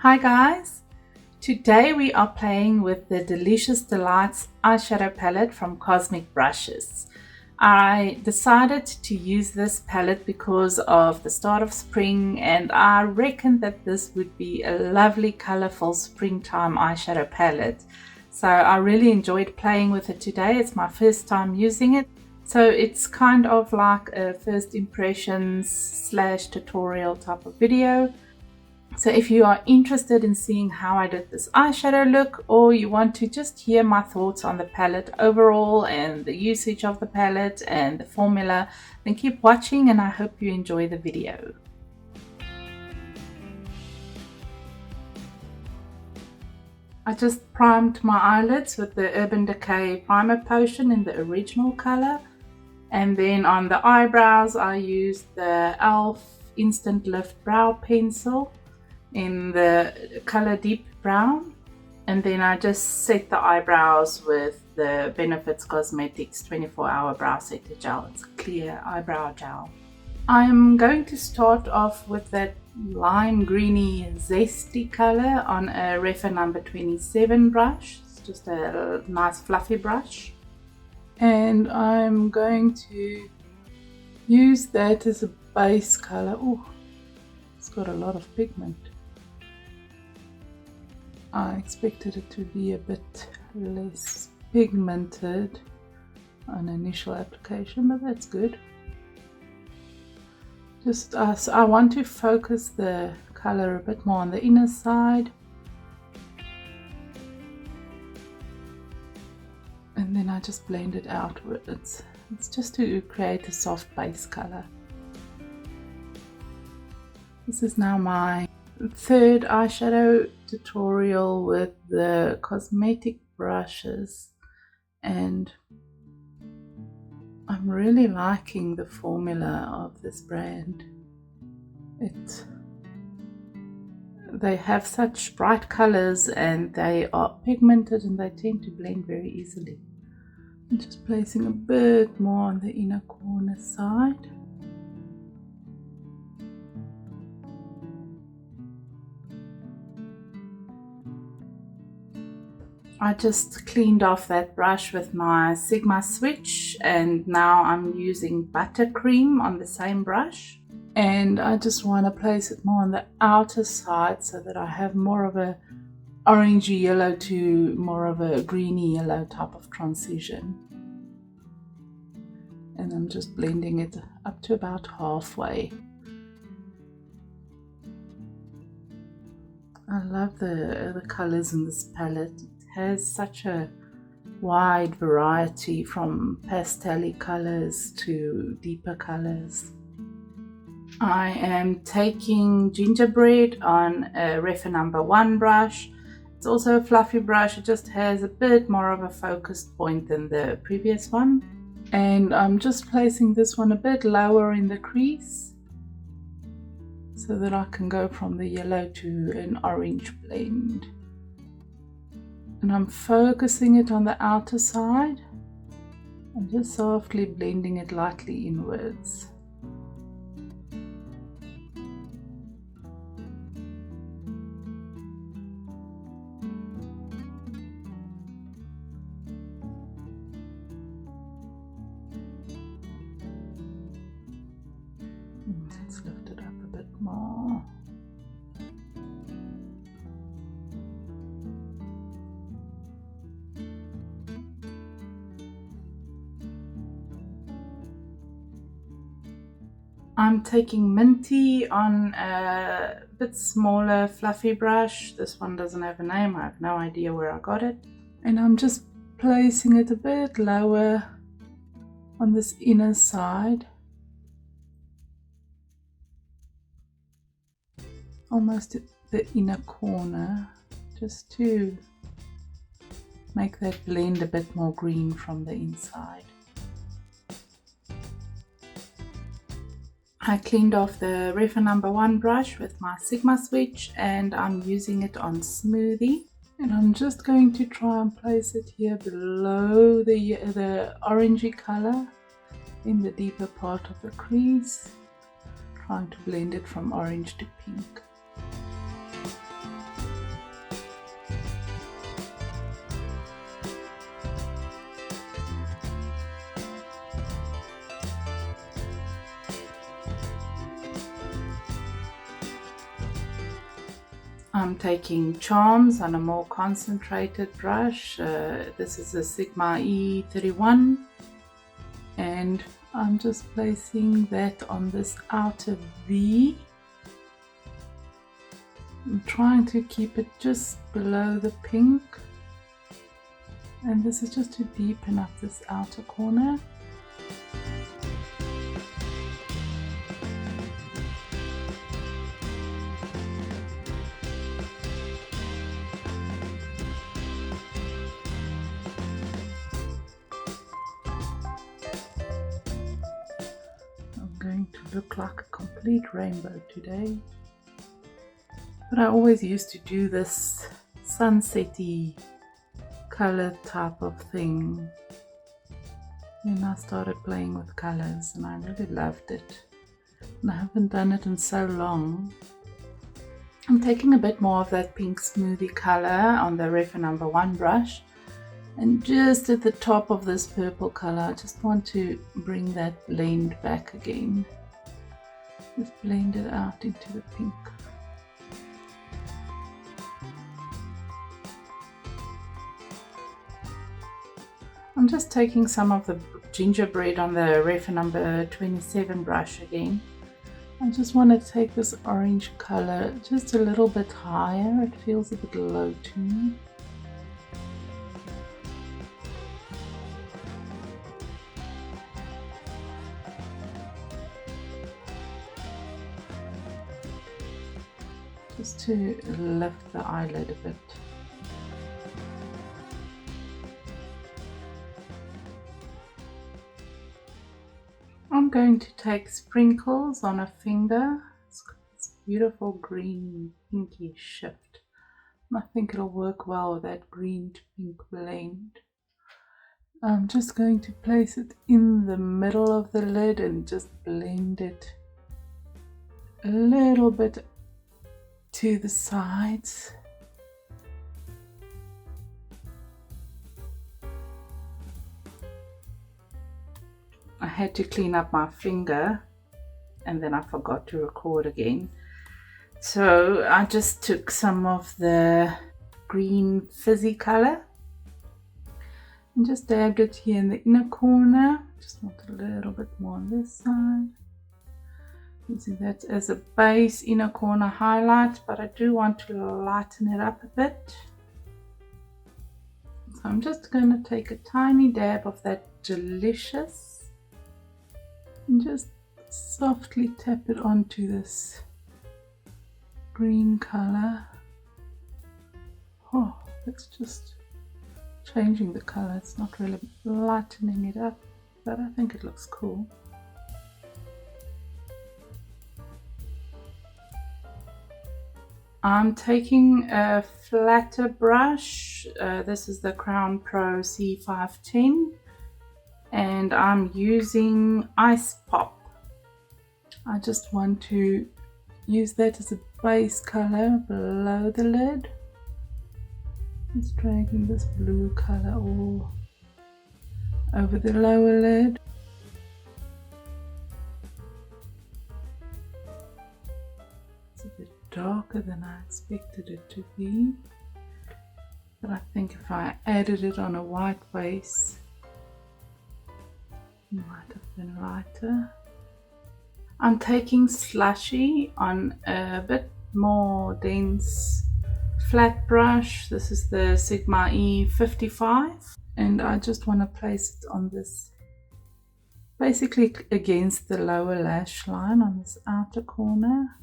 Hi guys! Today we are playing with the Delicious Delights eyeshadow palette from Cosmic Brushes. I decided to use this palette because of the start of spring, and I reckon that this would be a lovely colorful springtime eyeshadow palette. So I really enjoyed playing with it today. It's my first time using it. So it's kind of like a first impressions / tutorial type of video. So if you are interested in seeing how I did this eyeshadow look, or you want to just hear my thoughts on the palette overall and the usage of the palette and the formula, then keep watching and I hope you enjoy the video. I just primed my eyelids with the Urban Decay Primer Potion in the original color. And then on the eyebrows I used the e.l.f. Instant Lift Brow Pencil in the color Deep Brown, and then I just set the eyebrows with the Benefits Cosmetics 24-hour brow setter gel. It's a clear eyebrow gel. I'm going to start off with that lime greeny zesty color on a Refa number 27 brush. It's just a nice fluffy brush, and I'm going to use that as a base color. Oh, it's got a lot of pigment. I expected it to be a bit less pigmented on initial application, but that's good. Just I want to focus the color a bit more on the inner side, and then I just blend it outwards. It's just to create a soft base color. This is now my third eyeshadow tutorial with the Cosmetic brushes, and I'm really liking the formula of this brand. They have such bright colors and they are pigmented and they tend to blend very easily. I'm just placing a bit more on the inner corner side. I just cleaned off that brush with my Sigma switch, and now I'm using buttercream on the same brush, and I just want to place it more on the outer side so that I have more of a orangey yellow to more of a greeny yellow type of transition. And I'm just blending it up to about halfway. I love the colors in this palette. Has such a wide variety from pastel-y colors to deeper colors. I am taking Gingerbread on a Refa number 1 brush. It's also a fluffy brush. It just has a bit more of a focused point than the previous one. And I'm just placing this one a bit lower in the crease so that I can go from the yellow to an orange blend. And I'm focusing it on the outer side and just softly blending it lightly inwards. Let's lift it up a bit more. I'm taking Minty on a bit smaller fluffy brush. This one doesn't have a name. I have no idea where I got it. And I'm just placing it a bit lower on this inner side. Almost at the inner corner, just to make that blend a bit more green from the inside. I cleaned off the Refa number 1 brush with my Sigma switch, and I'm using it on Smoothie. And I'm just going to try and place it here below the orangey color in the deeper part of the crease, trying to blend it from orange to pink. I'm taking Charms on a more concentrated brush. This is a Sigma E31, and I'm just placing that on this outer V. I'm trying to keep it just below the pink, and this is just to deepen up this outer corner. Going to look like a complete rainbow today, but I always used to do this sunsetty color type of thing when I started playing with colors, and I really loved it, and I haven't done it in so long. I'm taking a bit more of that pink smoothie color on the Refa number 1 brush, and just at the top of this purple color, I just want to bring that blend back again. Just blend it out into the pink. I'm just taking some of the gingerbread on the Refa number 27 brush again. I just want to take this orange color just a little bit higher. It feels a bit low to me. Just to lift the eyelid a bit. I'm going to take sprinkles on a finger. It's got this beautiful green pinky shift. I think it'll work well with that green to pink blend. I'm just going to place it in the middle of the lid and just blend it a little bit to the sides. I had to clean up my finger and then I forgot to record again. So I just took some of the green fizzy color and just dabbed it here in the inner corner. Just want a little bit more on this side. Using that as a base inner corner highlight, but I do want to lighten it up a bit. So I'm just going to take a tiny dab of that delicious and just softly tap it onto this green color. Oh, it's just changing the color. It's not really lightening it up, but I think it looks cool. I'm taking a flatter brush. This is the Crown Pro C510. And I'm using Ice Pop. I just want to use that as a base color below the lid. Just dragging this blue color all over the lower lid. It's a bit darker than I expected it to be, but I think if I added it on a white base, might have been lighter. I'm taking Slushy on a bit more dense flat brush. This is the Sigma E55, and I just want to place it on this, basically against the lower lash line on this outer corner,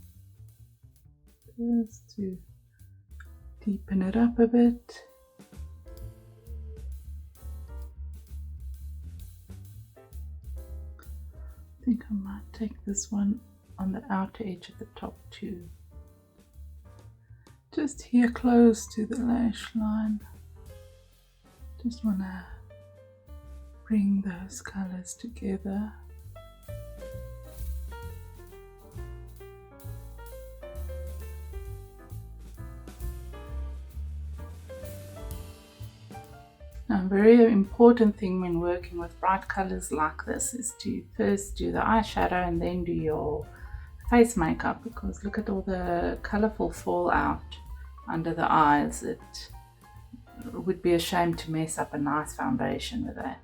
just to deepen it up a bit. I think I might take this one on the outer edge of the top too. Just here close to the lash line. Just want to bring those colors together. A very important thing when working with bright colors like this is to first do the eyeshadow and then do your face makeup, because look at all the colorful fallout under the eyes. It would be a shame to mess up a nice foundation with that.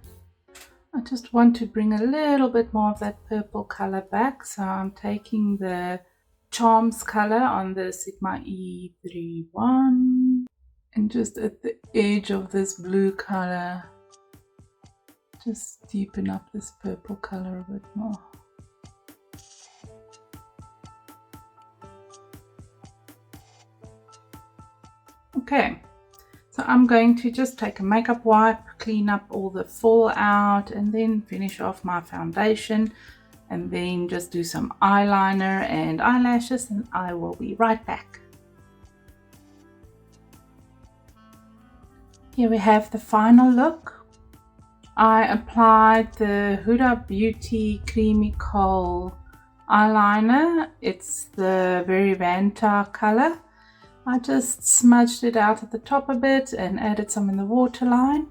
I just want to bring a little bit more of that purple color back, so I'm taking the Charms color on the Sigma E31 and just at the edge of this blue color, just deepen up this purple color a bit more. Okay, so I'm going to just take a makeup wipe, clean up all the fallout, and then finish off my foundation, and then just do some eyeliner and eyelashes, and I will be right back. Here we have the final look. I applied the Huda Beauty Creamy Kohl eyeliner. It's the Very Vanta color. I just smudged it out at the top a bit and added some in the waterline.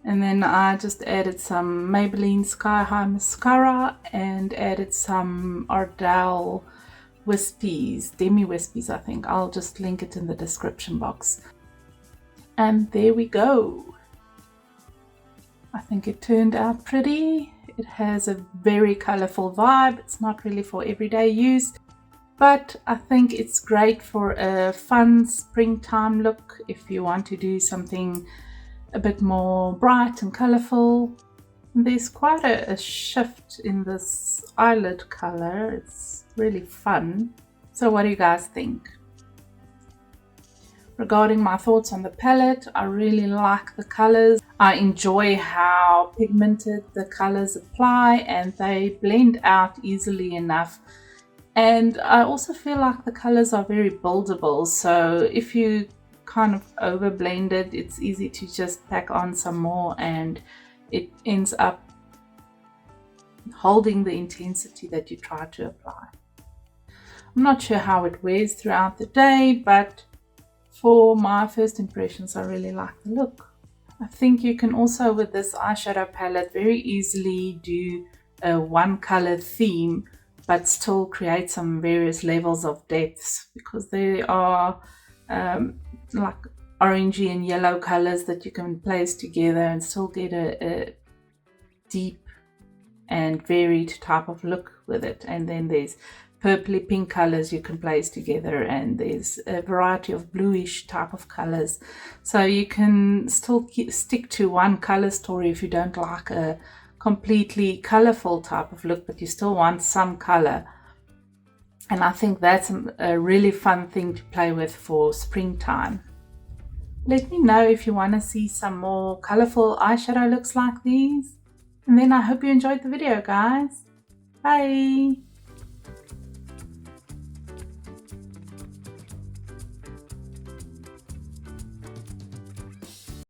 And then I just added some Maybelline Sky High Mascara and added some Ardell Wispies, Demi Wispies I think. I'll just link it in the description box. And there we go. I think it turned out pretty. It has a very colorful vibe. It's not really for everyday use, but I think it's great for a fun springtime look if you want to do something a bit more bright and colorful. There's quite a shift in this eyelid color. It's really fun. So what do you guys think? Regarding my thoughts on the palette, I really like the colors. I enjoy how pigmented the colors apply and they blend out easily enough. And I also feel like the colors are very buildable, so if you kind of over blend it, it's easy to just pack on some more and it ends up holding the intensity that you try to apply. I'm not sure how it wears throughout the day, but for my first impressions, I really like the look. I think you can also, with this eyeshadow palette, very easily do a one color theme but still create some various levels of depths, because there are like orangey and yellow colors that you can place together and still get a deep and varied type of look with it. And then there's purpley pink colors you can place together, and there's a variety of bluish type of colors, so you can still stick to one color story if you don't like a completely colorful type of look, but you still want some color. And I think that's a really fun thing to play with for springtime. Let me know if you want to see some more colorful eyeshadow looks like these, and then I hope you enjoyed the video, guys. Bye.